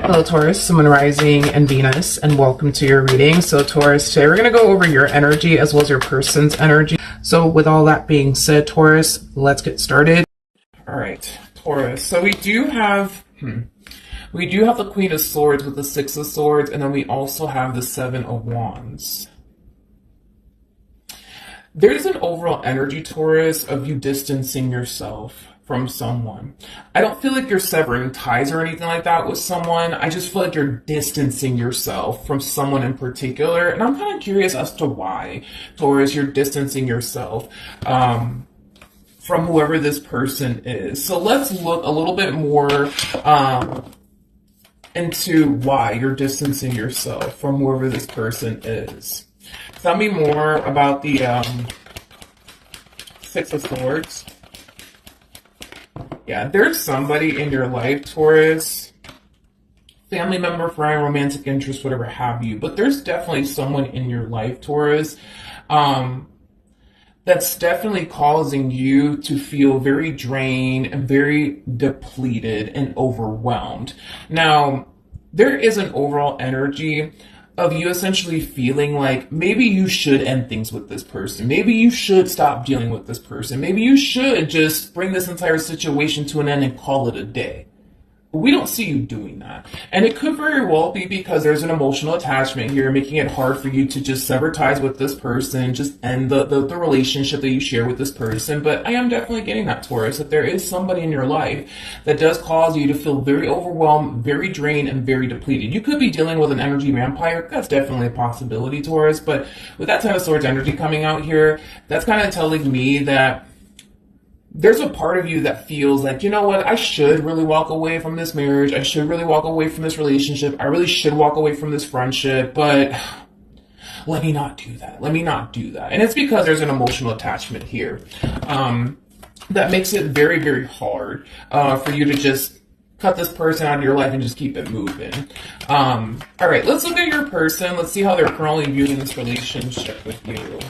Hello Taurus, Sun, Rising, and Venus, and welcome to your reading. So Taurus, today we're going to go over your energy as well as your person's energy. So with all that being said, Taurus, let's get started. All right, Taurus. So we do have the Queen of Swords with the Six of Swords, and then we also have the Seven of Wands. There's an overall energy, Taurus, of you distancing yourself from someone. I don't feel like you're severing ties or anything like that with someone. I just feel like you're distancing yourself from someone in particular. And I'm kind of curious as to why, Taurus, you're distancing yourself from whoever this person is. So let's look a little bit more into why you're distancing yourself from whoever this person is. Tell me more about the Six of Swords. Yeah, there's somebody in your life, Taurus, family member, friend, romantic interest, whatever have you, but there's definitely someone in your life, Taurus, that's definitely causing you to feel very drained and very depleted and overwhelmed. Now, there is an overall energy of you essentially feeling like maybe you should end things with this person. Maybe you should stop dealing with this person. Maybe you should just bring this entire situation to an end and call it a day. But we don't see you doing that. And it could very well be because there's an emotional attachment here, making it hard for you to just sever ties with this person, just end the relationship that you share with this person. But I am definitely getting that, Taurus, that there is somebody in your life that does cause you to feel very overwhelmed, very drained, and very depleted. You could be dealing with an energy vampire. That's definitely a possibility, Taurus. But with that Ten of Swords energy coming out here, that's kind of telling me that there's a part of you that feels like, you know what, I should really walk away from this marriage. I should really walk away from this relationship. I really should walk away from this friendship, but let me not do that. Let me not do that. And it's because there's an emotional attachment here that makes it very, very hard for you to just cut this person out of your life and just keep it moving. All right, let's look at your person. Let's see how they're currently viewing this relationship with you.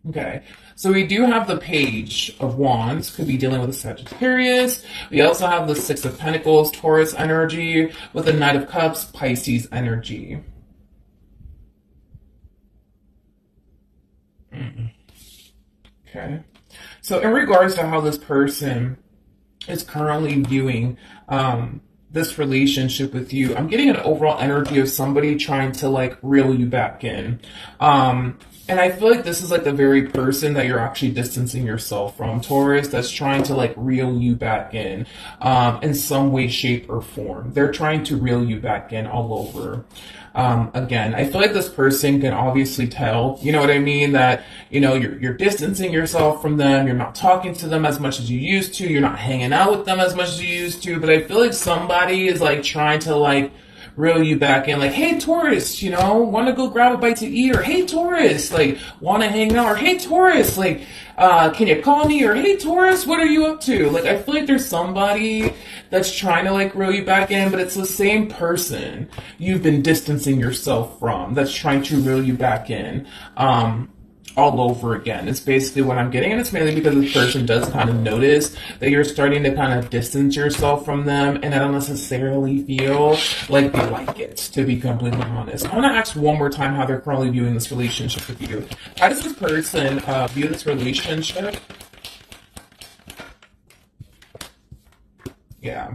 Okay, so we do have the Page of Wands, could be dealing with a Sagittarius. We also have the Six of Pentacles, Taurus energy, with the Knight of Cups, Pisces energy. Okay, so in regards to how this person is currently viewing this relationship with you, I'm getting an overall energy of somebody trying to like reel you back in. And I feel like this is like the very person that you're actually distancing yourself from, Taurus, that's trying to like reel you back in some way, shape, or form. They're trying to reel you back in all over. Again, I feel like this person can obviously tell, you know what I mean, that, you know, you're distancing yourself from them. You're not talking to them as much as you used to. You're not hanging out with them as much as you used to. But I feel like somebody is like trying to like reel you back in, like, hey Taurus, you know, want to go grab a bite to eat, or hey Taurus, like, want to hang out, or hey Taurus, like, can you call me, or hey Taurus, what are you up to? Like, I feel like there's somebody that's trying to like reel you back in, but it's the same person you've been distancing yourself from that's trying to reel you back in all over again. It's basically what I'm getting, and it's mainly because this person does kind of notice that you're starting to kind of distance yourself from them, and I don't necessarily feel like they like it, to be completely honest. I want to ask one more time how they're currently viewing this relationship with you. How does this person view this relationship? Yeah,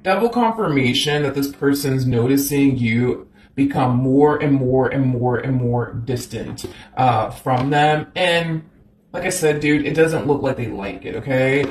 double confirmation that this person's noticing you become more and more and more and more distant from them. And like I said, dude, it doesn't look like they like it, okay?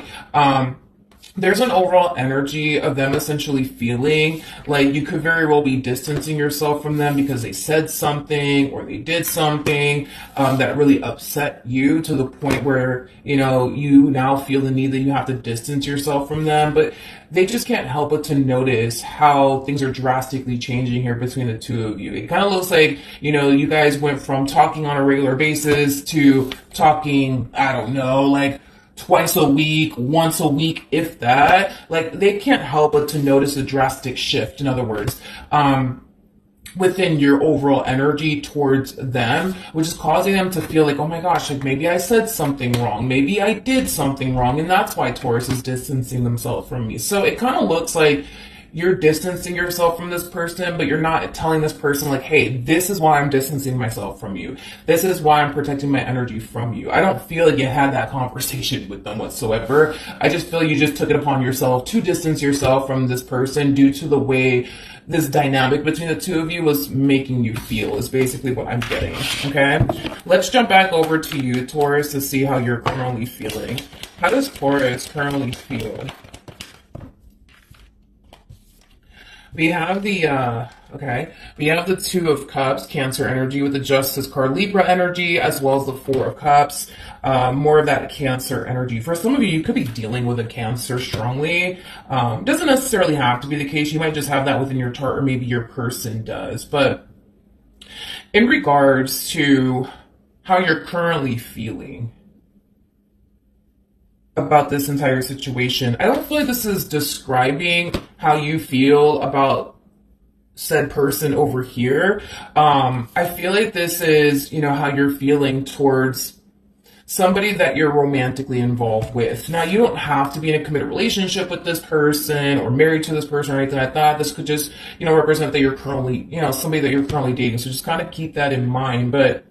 There's an overall energy of them essentially feeling like you could very well be distancing yourself from them because they said something or they did something that really upset you to the point where, you know, you now feel the need that you have to distance yourself from them. But they just can't help but to notice how things are drastically changing here between the two of you. It kind of looks like, you know, you guys went from talking on a regular basis to talking, I don't know, like twice a week, once a week, if that. Like, they can't help but to notice a drastic shift. In other words, within your overall energy towards them, which is causing them to feel like, oh my gosh, like maybe I said something wrong, maybe I did something wrong, and that's why Taurus is distancing themselves from me. So it kind of looks like you're distancing yourself from this person, but you're not telling this person like, hey, this is why I'm distancing myself from you. This is why I'm protecting my energy from you. I don't feel like you had that conversation with them whatsoever. I just feel you just took it upon yourself to distance yourself from this person due to the way this dynamic between the two of you was making you feel, is basically what I'm getting. Okay? Let's jump back over to you, Taurus, to see how you're currently feeling. How does Taurus currently feel? We have the, we have the Two of Cups, Cancer energy, with the Justice card, Libra energy, as well as the Four of Cups, more of that Cancer energy. For some of you, you could be dealing with a Cancer strongly. Doesn't necessarily have to be the case. You might just have that within your chart, or maybe your person does. But in regards to how you're currently feeling about this entire situation, I don't feel like this is describing how you feel about said person over here. I feel like this is, how you're feeling towards somebody that you're romantically involved with. Now, you don't have to be in a committed relationship with this person or married to this person or anything like that. This could just, represent that you're currently, somebody that you're currently dating. So just kind of keep that in mind. But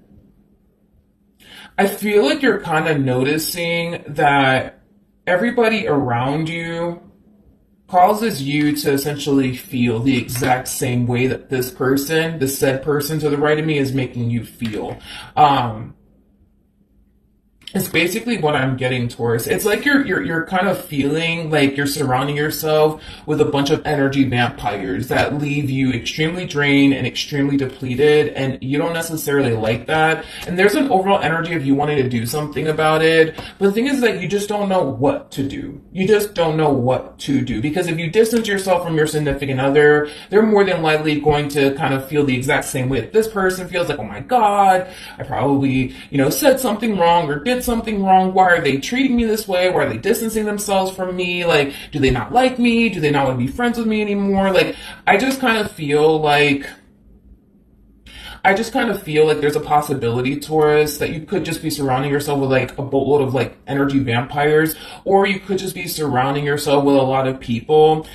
I feel like you're kind of noticing that everybody around you causes you to essentially feel the exact same way that this person, the said person to the right of me, is making you feel. It's basically what I'm getting towards. It's like you're kind of feeling like you're surrounding yourself with a bunch of energy vampires that leave you extremely drained and extremely depleted, and you don't necessarily like that. And there's an overall energy of you wanting to do something about it. But the thing is that you just don't know what to do. You just don't know what to do. Because if you distance yourself from your significant other, they're more than likely going to kind of feel the exact same way that this person feels, like, oh my God, I probably, said something wrong or did something wrong. Why are they treating me this way? Why are they distancing themselves from me? Like, do they not like me? Do they not want to be friends with me anymore? Like, I just kind of feel like there's a possibility, Taurus, that you could just be surrounding yourself with like a boatload of like energy vampires, or you could just be surrounding yourself with a lot of people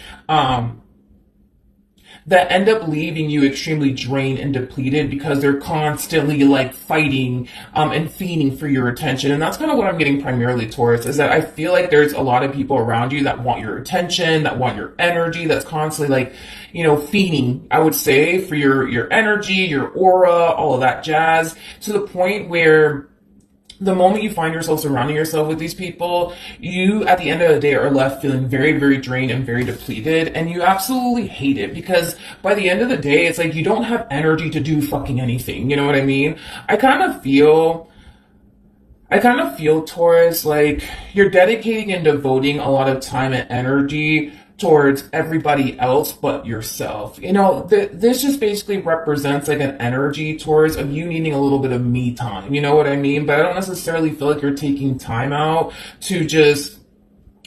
that end up leaving you extremely drained and depleted because they're constantly like fighting and fiending for your attention. And that's kind of what I'm getting primarily, Taurus, is that I feel like there's a lot of people around you that want your attention, that want your energy, that's constantly like, fiending, I would say, for your energy, your aura, all of that jazz, to the point where the moment you find yourself surrounding yourself with these people, you, at the end of the day, are left feeling very, very drained and very depleted, and you absolutely hate it, because by the end of the day, it's like you don't have energy to do fucking anything, you know what I mean? I kind of feel, Taurus, like you're dedicating and devoting a lot of time and energy towards everybody else but yourself. This just basically represents like an energy towards of you needing a little bit of me time. You know what I mean? But I don't necessarily feel like you're taking time out to just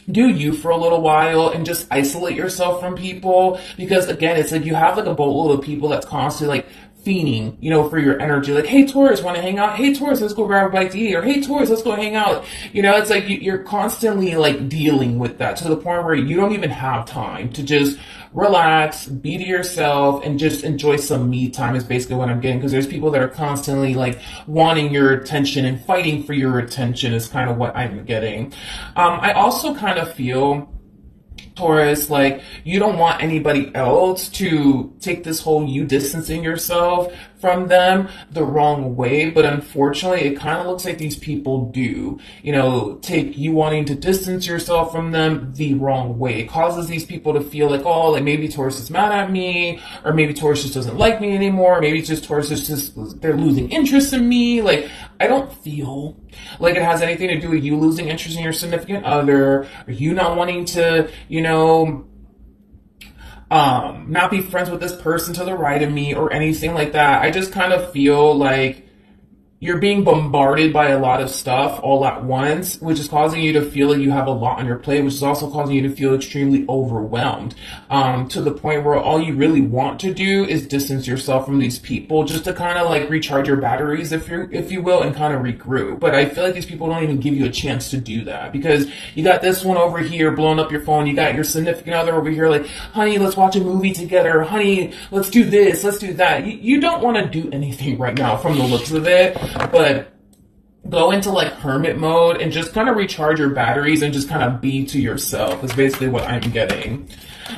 do you for a little while and just isolate yourself from people. Because again, it's like you have like a boatload of people that's constantly like fiending, for your energy. Like, hey, Taurus, want to hang out? Hey, Taurus, let's go grab a bite to eat. Or hey, Taurus, let's go hang out. It's like you're constantly like dealing with that to the point where you don't even have time to just relax, be to yourself, and just enjoy some me time is basically what I'm getting. Because there's people that are constantly like wanting your attention and fighting for your attention is kind of what I'm getting. I also kind of feel, Taurus, like you don't want anybody else to take this whole you distancing yourself from them the wrong way, but unfortunately it kind of looks like these people do, take you wanting to distance yourself from them the wrong way. It causes these people to feel like, oh, like maybe Taurus is mad at me, or maybe Taurus just doesn't like me anymore, maybe it's just Taurus is just, they're losing interest in me. Like, I don't feel like it has anything to do with you losing interest in your significant other, or you not wanting to, not be friends with this person to the right of me or anything like that. I just kind of feel like you're being bombarded by a lot of stuff all at once, which is causing you to feel like you have a lot on your plate, which is also causing you to feel extremely overwhelmed, to the point where all you really want to do is distance yourself from these people just to kind of like recharge your batteries, if you will, and kind of regroup. But I feel like these people don't even give you a chance to do that, because you got this one over here blowing up your phone, you got your significant other over here like, honey, let's watch a movie together, honey, let's do this, let's do that. You don't want to do anything right now from the looks of it, but go into like hermit mode and just kind of recharge your batteries and just kind of be to yourself is basically what I'm getting.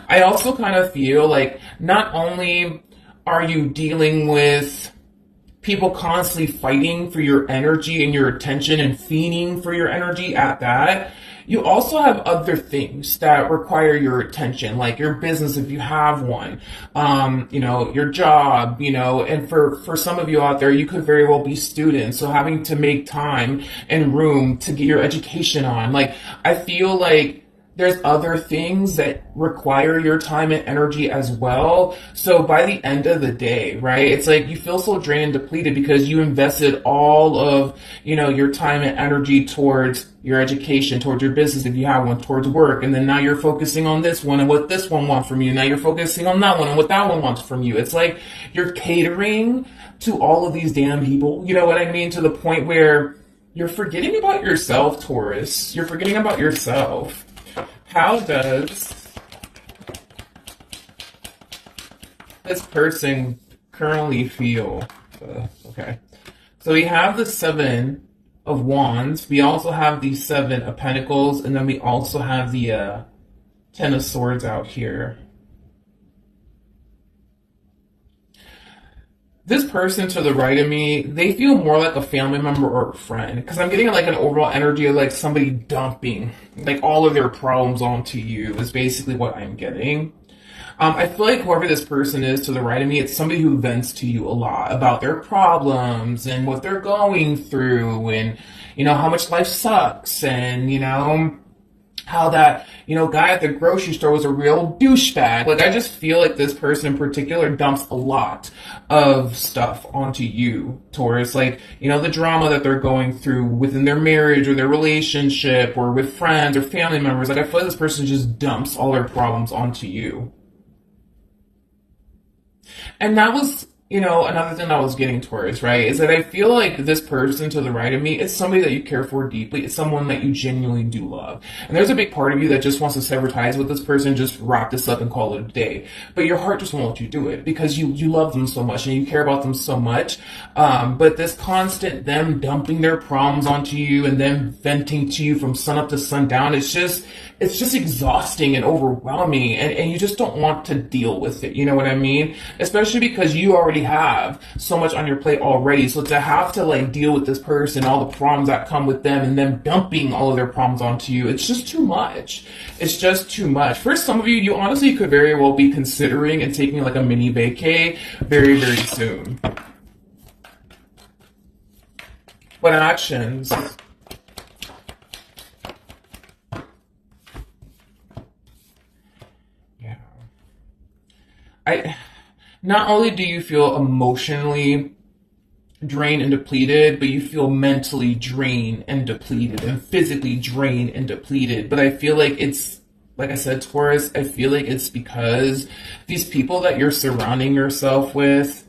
I also kind of feel like not only are you dealing with people constantly fighting for your energy and your attention and fiending for your energy at that, you also have other things that require your attention, like your business if you have one, your job, and for some of you out there, you could very well be students, so having to make time and room to get your education on. Like, I feel like there's other things that require your time and energy as well. So by the end of the day, right, it's like you feel so drained and depleted because you invested all of, your time and energy towards your education, towards your business if you have one, towards work. And then now you're focusing on this one and what this one wants from you. Now you're focusing on that one and what that one wants from you. It's like you're catering to all of these damn people, you know what I mean? To the point where you're forgetting about yourself, Taurus. You're forgetting about yourself. How does this person currently feel? Okay. So we have the Seven of Wands. We also have the Seven of Pentacles. And then we also have the Ten of Swords out here. This person to the right of me, they feel more like a family member or a friend, because I'm getting like an overall energy of like somebody dumping like all of their problems onto you is basically what I'm getting. I feel like whoever this person is to the right of me, it's somebody who vents to you a lot about their problems and what they're going through and, how much life sucks and, how that, guy at the grocery store was a real douchebag. Like, I just feel like this person in particular dumps a lot of stuff onto you, Taurus. Like, the drama that they're going through within their marriage or their relationship or with friends or family members. Like, I feel like this person just dumps all their problems onto you. And that was, another thing that I was getting towards, right, is that I feel like this person to the right of me is somebody that you care for deeply. It's someone that you genuinely do love. And there's a big part of you that just wants to sever ties with this person, just wrap this up and call it a day. But your heart just won't let you do it because you love them so much and you care about them so much. But this constant them dumping their problems onto you and them venting to you from sun up to sundown, it's just exhausting and overwhelming, and you just don't want to deal with it. You know what I mean? Especially because you already have so much on your plate already. So to have to like deal with this person, all the problems that come with them, and them dumping all of their problems onto you, it's just too much. It's just too much. For some of you, you honestly could very well be considering and taking like a mini vacay very, very soon. But actions. Not only do you feel emotionally drained and depleted, but you feel mentally drained and depleted and physically drained and depleted. But I feel like it's, like I said, Taurus, I feel like it's because these people that you're surrounding yourself with,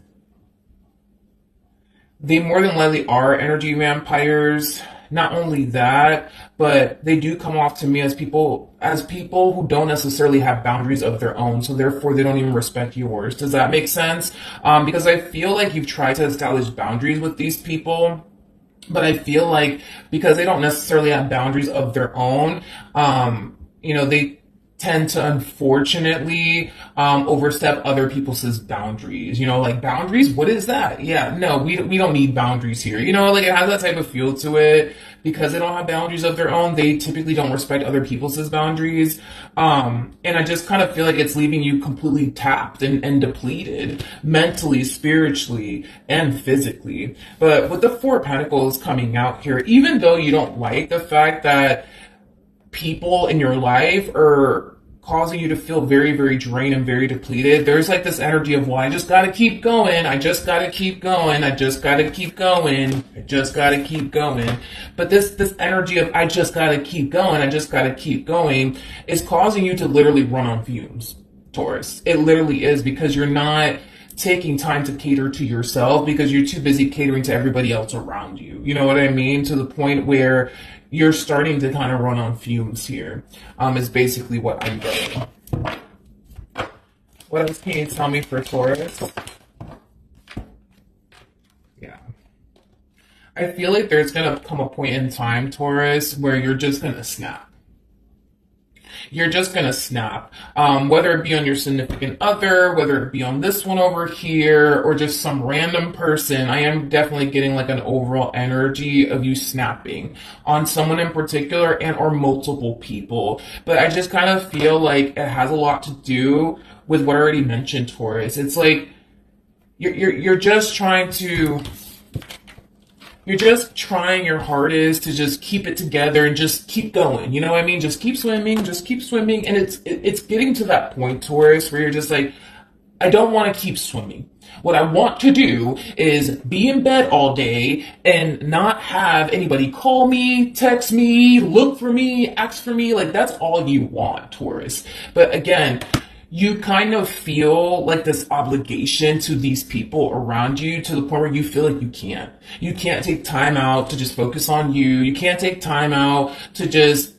they more than likely are energy vampires. Not only that, but they do come off to me as people who don't necessarily have boundaries of their own, so therefore they don't even respect yours. Does that make sense? Because I feel like you've tried to establish boundaries with these people, but I feel like because they don't necessarily have boundaries of their own, they tend to unfortunately overstep other people's boundaries. Like, boundaries, what is that? Yeah, no, we don't need boundaries here. Like, it has that type of feel to it. Because they don't have boundaries of their own, they typically don't respect other people's boundaries. And I just kind of feel like it's leaving you completely tapped and depleted mentally, spiritually, and physically. But with the Four of Pentacles coming out here, even though you don't like the fact that people in your life are causing you to feel very, very drained and very depleted. There's like this energy of, well, I just gotta keep going. I just gotta keep going. I just gotta keep going. I just gotta keep going. But this energy of, I just gotta keep going. I just gotta keep going is causing you to literally run on fumes, Taurus. It literally is, because you're not taking time to cater to yourself, because you're too busy catering to everybody else around you. You know what I mean? To the point where you're starting to kind of run on fumes here, is basically what I'm getting. What else can you tell me for Taurus? Yeah. I feel like there's going to come a point in time, Taurus, where you're just going to snap. You're just going to snap, whether it be on your significant other, whether it be on this one over here, or just some random person. I am definitely getting like an overall energy of you snapping on someone in particular and or multiple people. But I just kind of feel like it has a lot to do with what I already mentioned, Taurus. It's like you're just trying to... You're just trying your hardest to just keep it together and just keep going. You know what I mean? Just keep swimming, just keep swimming. And it's getting to that point, Taurus, where you're just like, I don't want to keep swimming. What I want to do is be in bed all day and not have anybody call me, text me, look for me, ask for me. Like, that's all you want, Taurus. But again, you kind of feel like this obligation to these people around you, to the point where you feel like you can't. You can't take time out to just focus on you. You can't take time out to just,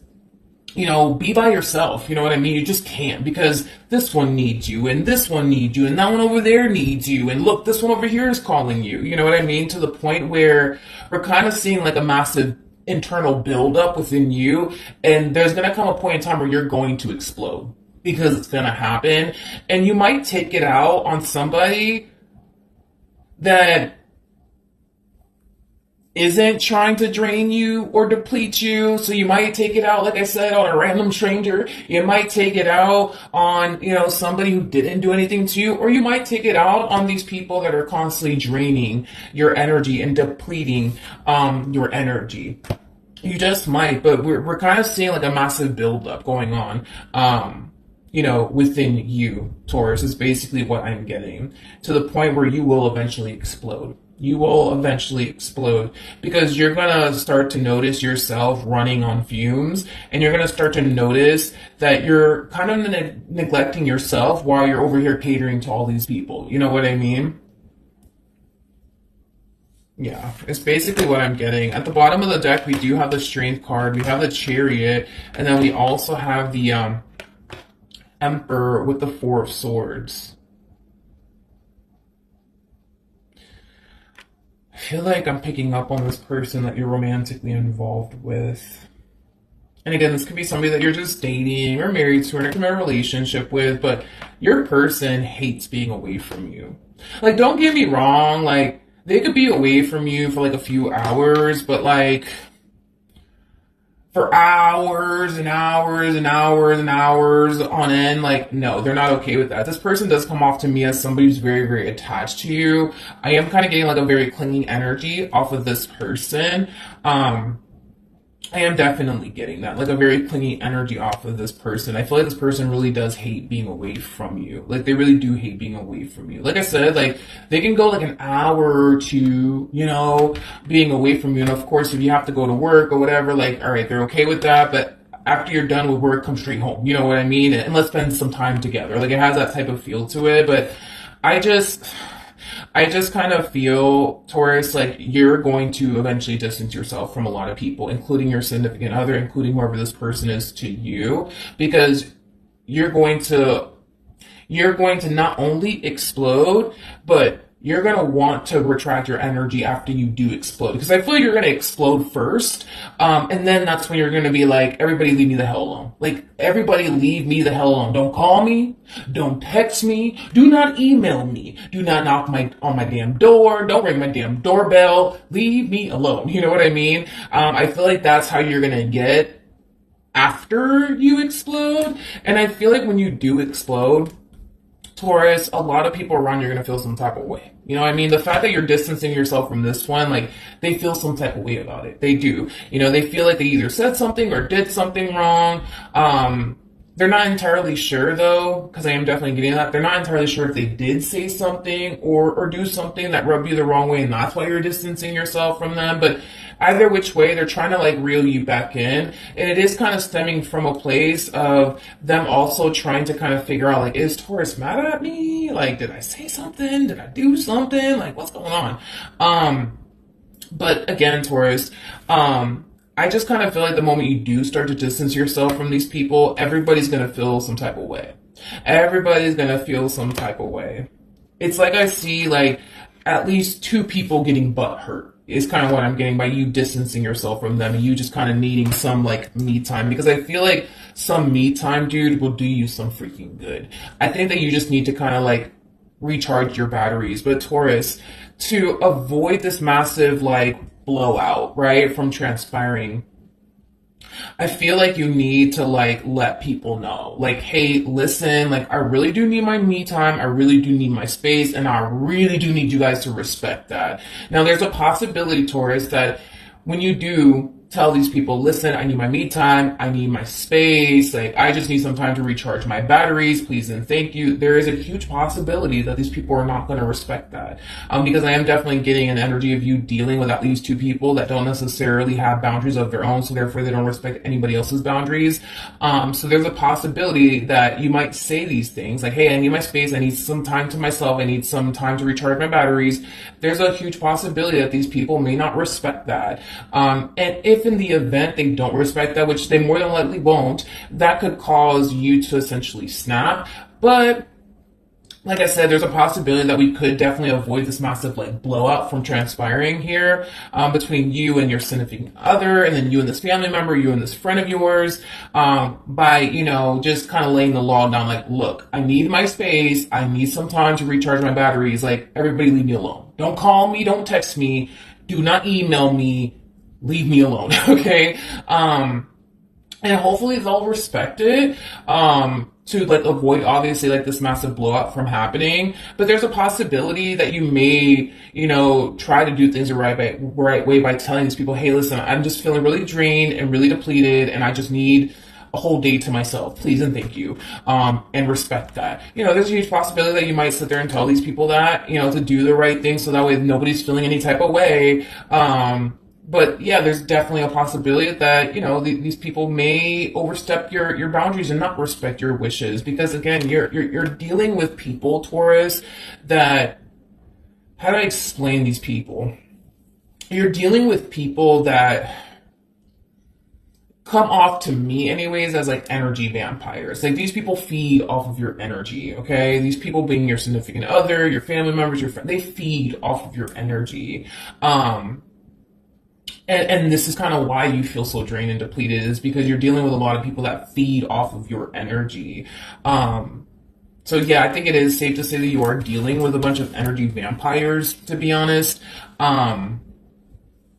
you know, be by yourself. You know what I mean? You just can't, because this one needs you, and this one needs you, and that one over there needs you, and look, this one over here is calling you. You know what I mean? To the point where we're kind of seeing like a massive internal buildup within you, and there's going to come a point in time where you're going to explode. Because it's going to happen. And you might take it out on somebody that isn't trying to drain you or deplete you. So you might take it out, like I said, on a random stranger. You might take it out on, you know, somebody who didn't do anything to you. Or you might take it out on these people that are constantly draining your energy and depleting your energy. You just might, but we're kind of seeing like a massive buildup going on. You know, within you, Taurus, is basically what I'm getting, to the point where you will eventually explode. You will eventually explode, because you're going to start to notice yourself running on fumes, and you're going to start to notice that you're kind of neglecting yourself while you're over here catering to all these people. You know what I mean? Yeah, it's basically what I'm getting. At the bottom of the deck, we do have the Strength card, we have the Chariot, and then we also have the Emperor with the Four of Swords. I feel like I'm picking up on this person that you're romantically involved with. And again, this could be somebody that you're just dating or married to or in a relationship with, but your person hates being away from you. Like, don't get me wrong, like, they could be away from you for like a few hours, but like, for hours and hours and hours and hours on end, like, no, they're not okay with that. This person does come off to me as somebody who's very, very attached to you. I am kind of getting like a very clinging energy off of this person. I am definitely getting that, like a very clingy energy off of this person. I feel like this person really does hate being away from you. Like, they really do hate being away from you. Like I said, like, they can go like an hour or two, you know, being away from you. And of course, if you have to go to work or whatever, like, all right, they're okay with that. But after you're done with work, come straight home. You know what I mean? And let's spend some time together. Like, it has that type of feel to it. But I just kind of feel, Taurus, like you're going to eventually distance yourself from a lot of people, including your significant other, including whoever this person is to you, because you're going to not only explode, but you're going to want to retract your energy after you do explode. Because I feel like you're going to explode first. And then that's when you're going to be like, everybody leave me the hell alone. Like, everybody leave me the hell alone. Don't call me. Don't text me. Do not email me. Do not knock on my damn door. Don't ring my damn doorbell. Leave me alone. You know what I mean? I feel like that's how you're going to get after you explode. And I feel like when you do explode, Taurus, a lot of people around you are going to feel some type of way. You know what I mean? The fact that you're distancing yourself from this one, like, they feel some type of way about it. They do. You know, they feel like they either said something or did something wrong. They're not entirely sure though, because I am definitely getting that. They're not entirely sure if they did say something or do something that rubbed you the wrong way, and that's why you're distancing yourself from them. But either which way, they're trying to like reel you back in, and it is kind of stemming from a place of them also trying to kind of figure out like, is Taurus mad at me? Like, did I say something? Did I do something? Like, what's going on? But again, Taurus, I just kind of feel like the moment you do start to distance yourself from these people, everybody's going to feel some type of way. Everybody's going to feel some type of way. It's like I see like at least two people getting butt hurt is kind of what I'm getting by you distancing yourself from them and you just kind of needing some like me time, because I feel like some me time, dude, will do you some freaking good. I think that you just need to kind of like recharge your batteries. But Taurus, to avoid this massive like blowout, right, from transpiring, I feel like you need to like let people know, like, hey, listen, like I really do need my me time, I really do need my space, and I really do need you guys to respect that. Now there's a possibility, Taurus, that when you do tell these people, listen, I need my me time, I need my space, like I just need some time to recharge my batteries, please and thank you, there is a huge possibility that these people are not going to respect that, because I am definitely getting an energy of you dealing with at least two people that don't necessarily have boundaries of their own, so therefore they don't respect anybody else's boundaries. So there's a possibility that you might say these things like, hey, I need my space, I need some time to myself, I need some time to recharge my batteries. There's a huge possibility that these people may not respect that, and if in the event they don't respect that, which they more than likely won't, that could cause you to essentially snap. But like I said, there's a possibility that we could definitely avoid this massive like blowout from transpiring here, between you and your significant other, and then you and this family member, you and this friend of yours, by, you know, just kind of laying the law down like, look, I need my space, I need some time to recharge my batteries, like everybody leave me alone. Don't call me, don't text me, do not email me, leave me alone, okay? And hopefully they'll respect it, to like avoid obviously like this massive blowout from happening. But there's a possibility that you may, you know, try to do things the right way by telling these people, hey, listen, I'm just feeling really drained and really depleted, and I just need a whole day to myself, please and thank you, and respect that. You know, there's a huge possibility that you might sit there and tell these people that, you know, to do the right thing, so that way nobody's feeling any type of way. But yeah, there's definitely a possibility that, you know, these people may overstep your boundaries and not respect your wishes, because again, you're dealing with people, Taurus, that, how do I explain these people? You're dealing with people that come off to me anyways as like energy vampires. Like these people feed off of your energy, okay? These people being your significant other, your family members, your friend, they feed off of your energy. And this is kind of why you feel so drained and depleted, is because you're dealing with a lot of people that feed off of your energy. So yeah, I think it is safe to say that you are dealing with a bunch of energy vampires, to be honest.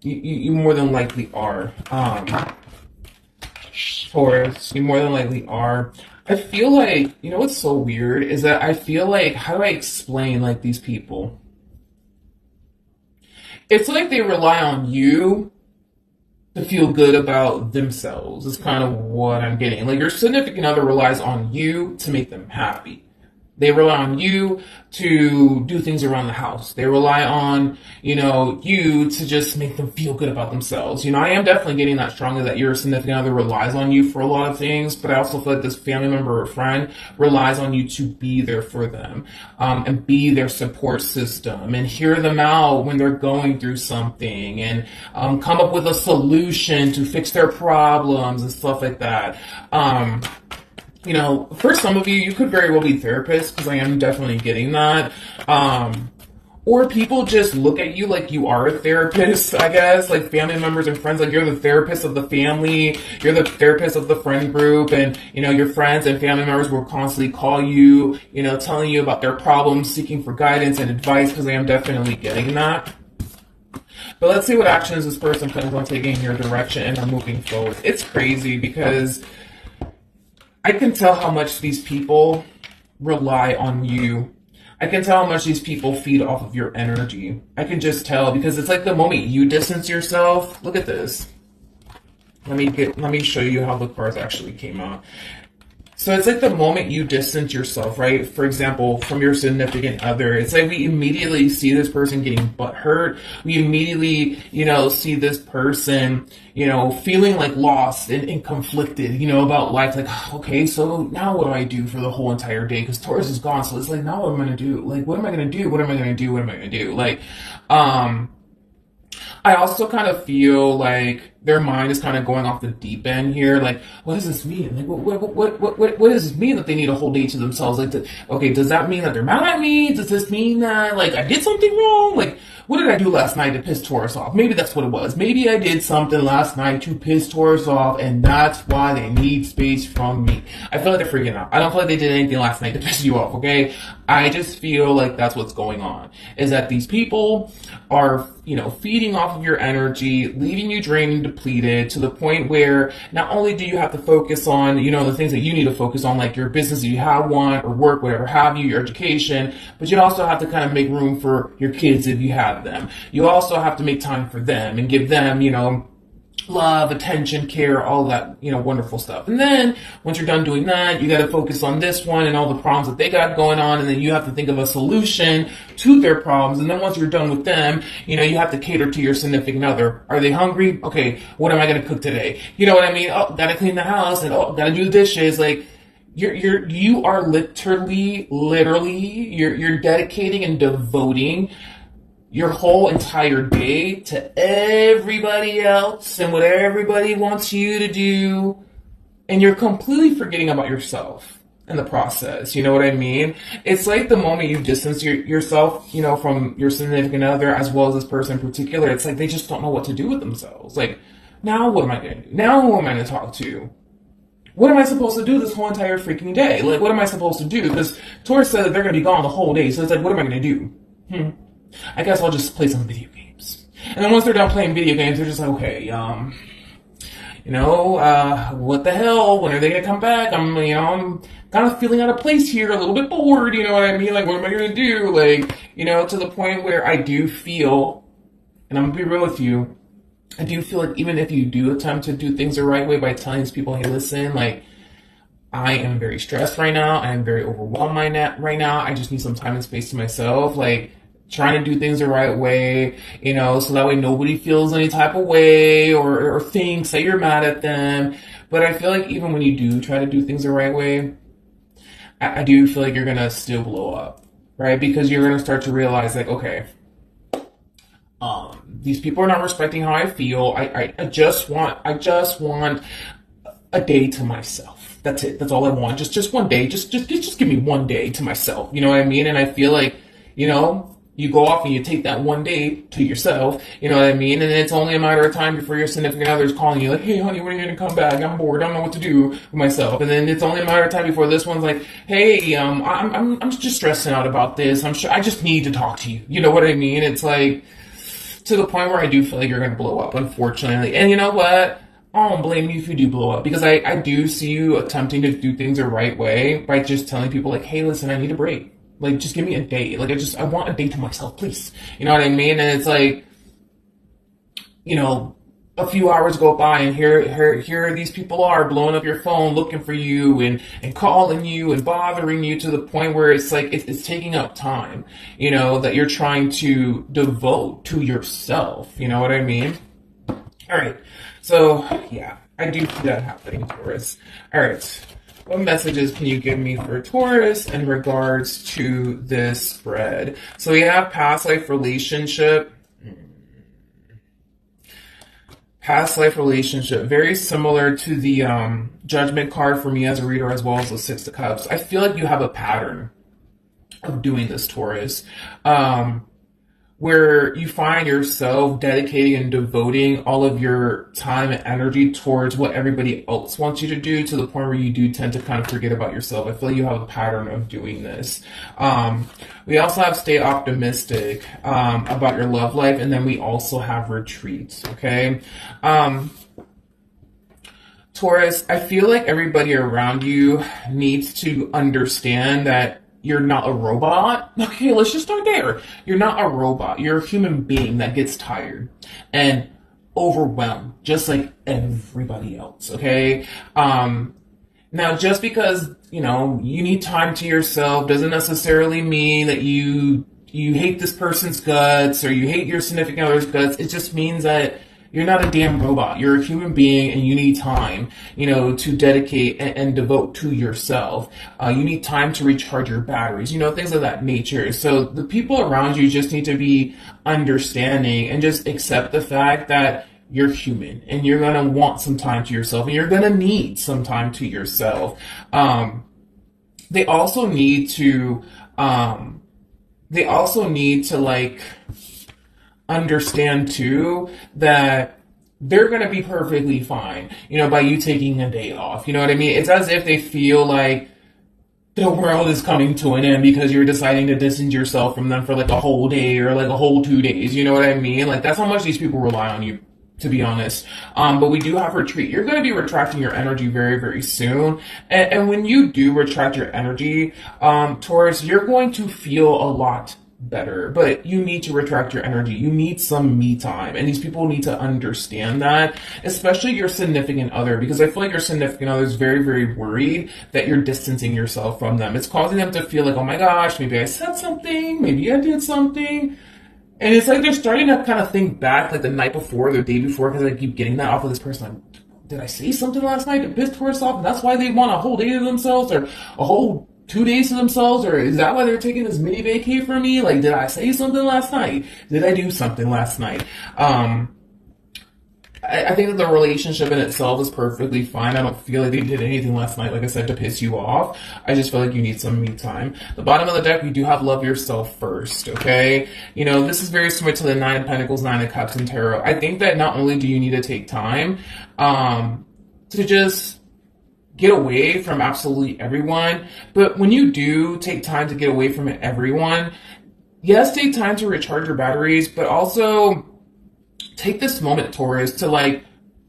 You more than likely are. Taurus, you more than likely are. I feel like, you know what's so weird is that I feel like, how do I explain like these people? It's like they rely on you to feel good about themselves, is kind of what I'm getting. Like your significant other relies on you to make them happy. They rely on you to do things around the house. They rely on, you know, you to just make them feel good about themselves. You know, I am definitely getting that strongly that your significant other relies on you for a lot of things, but I also feel like this family member or friend relies on you to be there for them, and be their support system and hear them out when they're going through something, and come up with a solution to fix their problems and stuff like that. You know, for some of you, you could very well be therapists, because I am definitely getting that. Or people just look at you like you are a therapist, I guess, like family members and friends, like you're the therapist of the family, you're the therapist of the friend group, and, you know, your friends and family members will constantly call you, you know, telling you about their problems, seeking for guidance and advice, because I am definitely getting that. But let's see what actions this person plans on taking in your direction and are moving forward. It's crazy because I can tell how much these people rely on you. I can tell how much these people feed off of your energy. I can just tell, because it's like the moment you distance yourself. Look at this. Let me show you how the cards actually came out. So it's like the moment you distance yourself, right? For example, from your significant other, it's like we immediately see this person getting butthurt. We immediately, see this person, feeling like lost and conflicted, about life. Like, okay, so now what do I do for the whole entire day? Because Taurus is gone. So it's like, now what am I going to do? Like, what am I going to do? What am I going to do? What am I going to do? Like, I also kind of feel like their mind is kind of going off the deep end here. Like, what does this mean? Like, what does this mean that they need a whole day to themselves? Like, okay, does that mean that they're mad at me? Does this mean that, like, I did something wrong? Like, what did I do last night to piss Taurus off? Maybe that's what it was. Maybe I did something last night to piss Taurus off, and that's why they need space from me. I feel like they're freaking out. I don't feel like they did anything last night to piss you off, okay? I just feel like that's what's going on. Is that these people are, feeding off of your energy, leaving you drained and depleted to the point where not only do you have to focus on, the things that you need to focus on, like your business if you have one, or work, whatever have you, your education, but you also have to kind of make room for your kids if you have them. You also have to make time for them and give them, love, attention, care, all that, wonderful stuff. And then once you're done doing that, you got to focus on this one and all the problems that they got going on. And then you have to think of a solution to their problems. And then once you're done with them, you have to cater to your significant other. Are they hungry? Okay, what am I going to cook today? You know what I mean? Oh, got to clean the house, and oh, got to do the dishes. Like, you are literally, you're dedicating and devoting your whole entire day to everybody else and what everybody wants you to do, and you're completely forgetting about yourself in the process. You know what I mean? It's like the moment you distance yourself, from your significant other, as well as this person in particular, it's like they just don't know what to do with themselves. Like, now what am I going to do? Now who am I going to talk to? What am I supposed to do this whole entire freaking day? Like, what am I supposed to do? Because Taurus said that they're going to be gone the whole day, so it's like, what am I going to do? I guess I'll just play some video games. And then once they're done playing video games, they're just like, okay, what the hell? When are they gonna come back? I'm kind of feeling out of place here, a little bit bored, you know what I mean? Like, what am I gonna do? Like, to the point where I do feel, and I'm gonna be real with you, I do feel like even if you do attempt to do things the right way by telling these people, hey, listen, like, I am very stressed right now, I am very overwhelmed right now, I just need some time and space to myself, like, trying to do things the right way, so that way nobody feels any type of way or thinks that you're mad at them. But I feel like even when you do try to do things the right way, I do feel like you're going to still blow up, right? Because you're going to start to realize, like, okay, these people are not respecting how I feel. I just want a day to myself. That's it. That's all I want. Just one day. Just give me one day to myself. You know what I mean? And I feel like, you go off and you take that one day to yourself, you know what I mean? And it's only a matter of time before your significant other is calling you like, hey, honey, when are you going to come back? I'm bored. I don't know what to do with myself. And then it's only a matter of time before this one's like, hey, I'm just stressing out about this. I just need to talk to you. You know what I mean? It's like to the point where I do feel like you're going to blow up, unfortunately. And you know what? I don't blame you if you do blow up, because I do see you attempting to do things the right way by just telling people like, hey, listen, I need a break. Like, just give me a day. Like, I want a day to myself, please. You know what I mean? And it's like, a few hours go by and here these people are blowing up your phone looking for you and calling you and bothering you to the point where it's like, it's taking up time, that you're trying to devote to yourself. You know what I mean? All right. So, yeah, I do see that happening, Taurus. All right. What messages can you give me for Taurus in regards to this spread? So we have past life relationship. Past life relationship. Very similar to the judgment card for me as a reader, as well as the Six of Cups. I feel like you have a pattern of doing this, Taurus. Where you find yourself dedicating and devoting all of your time and energy towards what everybody else wants you to do, to the point where you do tend to kind of forget about yourself. I feel like you have a pattern of doing this. We also have stay optimistic about your love life, and then we also have retreats, okay? Taurus, I feel like everybody around you needs to understand that you're not a robot. Okay, let's just start there. You're not a robot. You're a human being that gets tired and overwhelmed, just like everybody else, okay? Now, just because, you need time to yourself doesn't necessarily mean that you hate this person's guts or you hate your significant other's guts. It just means that you're not a damn robot. You're a human being and you need time, to dedicate and devote to yourself. You need time to recharge your batteries, things of that nature. So the people around you just need to be understanding and just accept the fact that you're human and you're going to want some time to yourself and you're going to need some time to yourself. They also need to, like understand too that they're going to be perfectly fine, by you taking a day off. You know what I mean? It's as if they feel like the world is coming to an end because you're deciding to distance yourself from them for like a whole day or like a whole 2 days. You know what I mean? Like that's how much these people rely on you, to be honest. But we do have retreat. You're going to be retracting your energy very, very soon. And when you do retract your energy, Taurus, you're going to feel a lot better, but you need to retract your energy. You need some me time. And these people need to understand that, especially your significant other, because I feel like your significant other is very, very worried that you're distancing yourself from them. It's causing them to feel like, oh my gosh, maybe I said something, maybe I did something. And it's like they're starting to kind of think back like the night before, the day before, because I keep getting that off of this person. Like, did I say something last night to piss Taurus off? And that's why they want a whole day to themselves or a whole 2 days to themselves? Or is that why they're taking this mini vacay from me? Like, did I say something last night? Did I do something last night? I think that the relationship in itself is perfectly fine. I don't feel like they did anything last night, like I said, to piss you off. I just feel like you need some me time. The bottom of the deck, we do have love yourself first, okay? This is very similar to the Nine of Pentacles, Nine of Cups, and Tarot. I think that not only do you need to take time to just get away from absolutely everyone, but when you do take time to get away from everyone, yes, take time to recharge your batteries, but also take this moment, Taurus, to like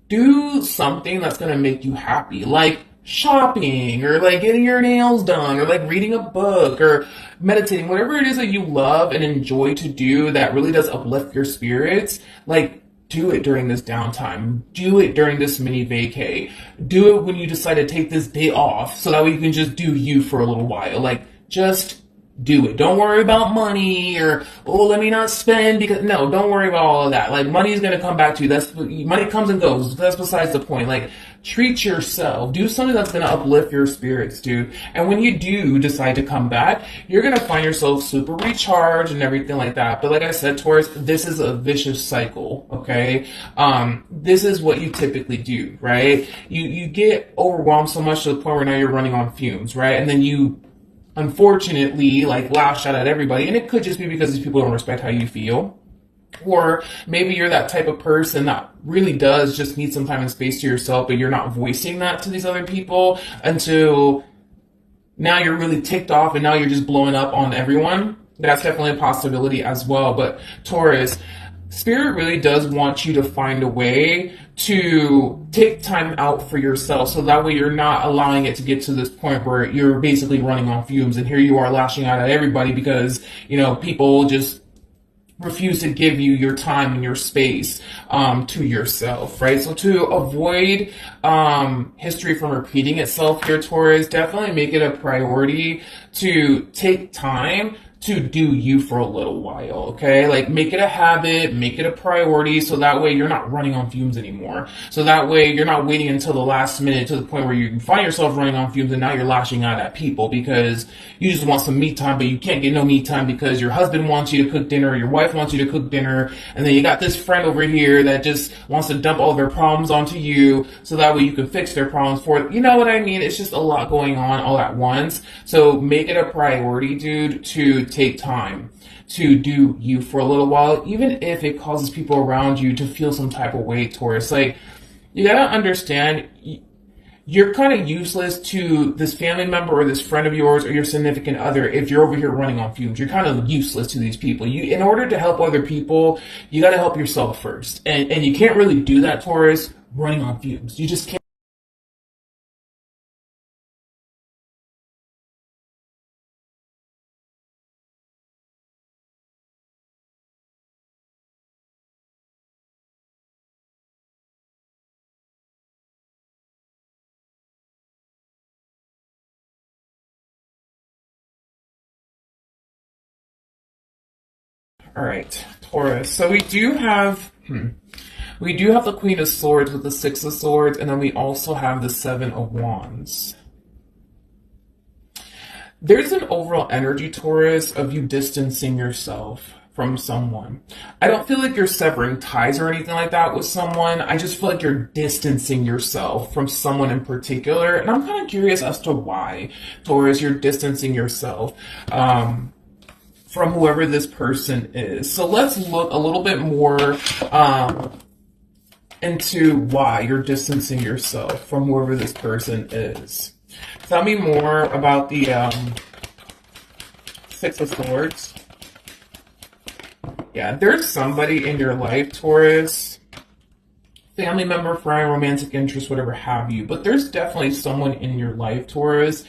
do something that's going to make you happy, like shopping or like getting your nails done or like reading a book or meditating, whatever it is that you love and enjoy to do that really does uplift your spirits. Like, do it during this downtime. Do it during this mini vacay. Do it when you decide to take this day off so that way you can just do you for a little while. Like, just do it. Don't worry about money or, oh, let me not spend because, no, don't worry about all of that. Like, money is going to come back to you. Money comes and goes. That's besides the point. Like, treat yourself. Do something that's going to uplift your spirits, dude. And when you do decide to come back, you're going to find yourself super recharged and everything like that. But like I said, Taurus, this is a vicious cycle, okay? This is what you typically do, right? You get overwhelmed so much to the point where now you're running on fumes, right? And then you unfortunately like lash out at everybody, and it could just be because these people don't respect how you feel, or maybe you're that type of person that really does just need some time and space to yourself, but you're not voicing that to these other people until now you're really ticked off and now you're just blowing up on everyone. That's definitely a possibility as well. But Taurus, Spirit really does want you to find a way to take time out for yourself so that way you're not allowing it to get to this point where you're basically running on fumes and here you are lashing out at everybody because, people just refuse to give you your time and your space to yourself, right? So to avoid history from repeating itself here, Taurus, definitely make it a priority to take time to do you for a little while, okay? Like, make it a habit, make it a priority, so that way you're not running on fumes anymore. So that way you're not waiting until the last minute to the point where you find yourself running on fumes and now you're lashing out at people because you just want some me time, but you can't get no me time because your husband wants you to cook dinner, or your wife wants you to cook dinner, and then you got this friend over here that just wants to dump all their problems onto you so that way you can fix their problems for them. You know what I mean? It's just a lot going on all at once. So make it a priority, dude, to take time to do you for a little while, even if it causes people around you to feel some type of way, Taurus. Like, you gotta understand, you're kind of useless to this family member or this friend of yours or your significant other if you're over here running on fumes. You're kind of useless to these people. In order to help other people, you gotta help yourself first. And you can't really do that, Taurus, running on fumes. You just can't. All right, Taurus. So we do have the Queen of Swords with the Six of Swords, and then we also have the Seven of Wands. There's an overall energy, Taurus, of you distancing yourself from someone. I don't feel like you're severing ties or anything like that with someone. I just feel like you're distancing yourself from someone in particular. And I'm kind of curious as to why, Taurus, you're distancing yourself from whoever this person is. So let's look a little bit more into why you're distancing yourself from whoever this person is. Tell me more about the Six of Swords. Yeah, there's somebody in your life, Taurus, family member, friend, romantic interest, whatever have you, but there's definitely someone in your life, Taurus,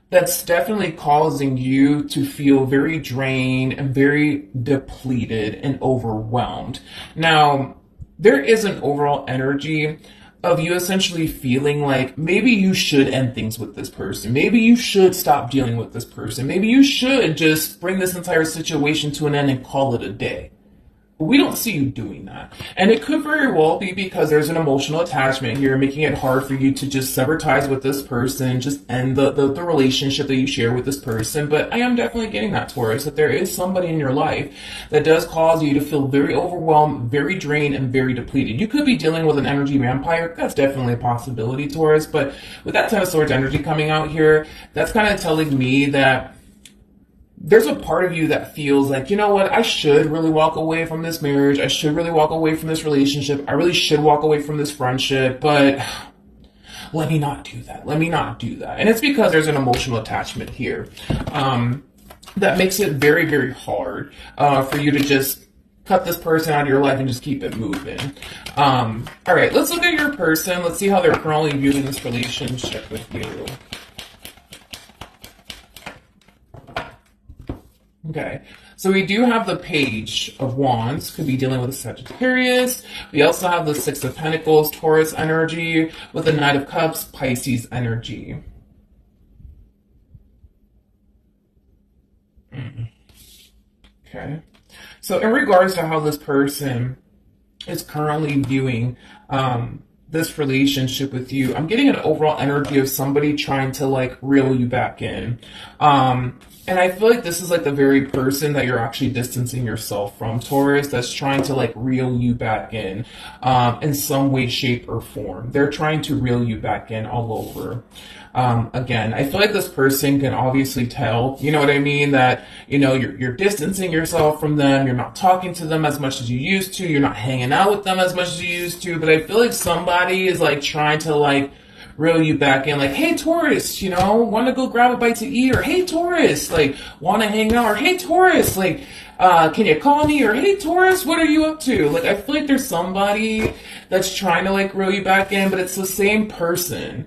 that's definitely causing you to feel very drained and very depleted and overwhelmed. Now, there is an overall energy of you essentially feeling like maybe you should end things with this person. Maybe you should stop dealing with this person. Maybe you should just bring this entire situation to an end and call it a day. But we don't see you doing that. And it could very well be because there's an emotional attachment here, making it hard for you to just sever ties with this person, just end the relationship that you share with this person. But I am definitely getting that, Taurus, that there is somebody in your life that does cause you to feel very overwhelmed, very drained, and very depleted. You could be dealing with an energy vampire. That's definitely a possibility, Taurus. But with that Ten of Swords energy coming out here, that's kind of telling me that there's a part of you that feels like, you know what, I should really walk away from this marriage. I should really walk away from this relationship. I really should walk away from this friendship, but let me not do that. Let me not do that. And it's because there's an emotional attachment here that makes it very, very hard for you to just cut this person out of your life and just keep it moving. All right, let's look at your person. Let's see how they're currently viewing this relationship with you. Okay, so we do have the Page of Wands, could be dealing with a Sagittarius. We also have the Six of Pentacles, Taurus energy, with the Knight of Cups, Pisces energy. Okay, so in regards to how this person is currently viewing this relationship with you, I'm getting an overall energy of somebody trying to like reel you back in. And I feel like this is like the very person that you're actually distancing yourself from, Taurus, that's trying to like reel you back in some way, shape, or form. They're trying to reel you back in all over. Again, I feel like this person can obviously tell, you know what I mean, that, you know, you're distancing yourself from them. You're not talking to them as much as you used to. You're not hanging out with them as much as you used to. But I feel like somebody is like trying to like reel you back in, like, hey, Taurus, you know, want to go grab a bite to eat? Or hey, Taurus, like, want to hang out? Or hey, Taurus, like, can you call me? Or hey, Taurus, what are you up to? Like, I feel like there's somebody that's trying to like reel you back in, but it's the same person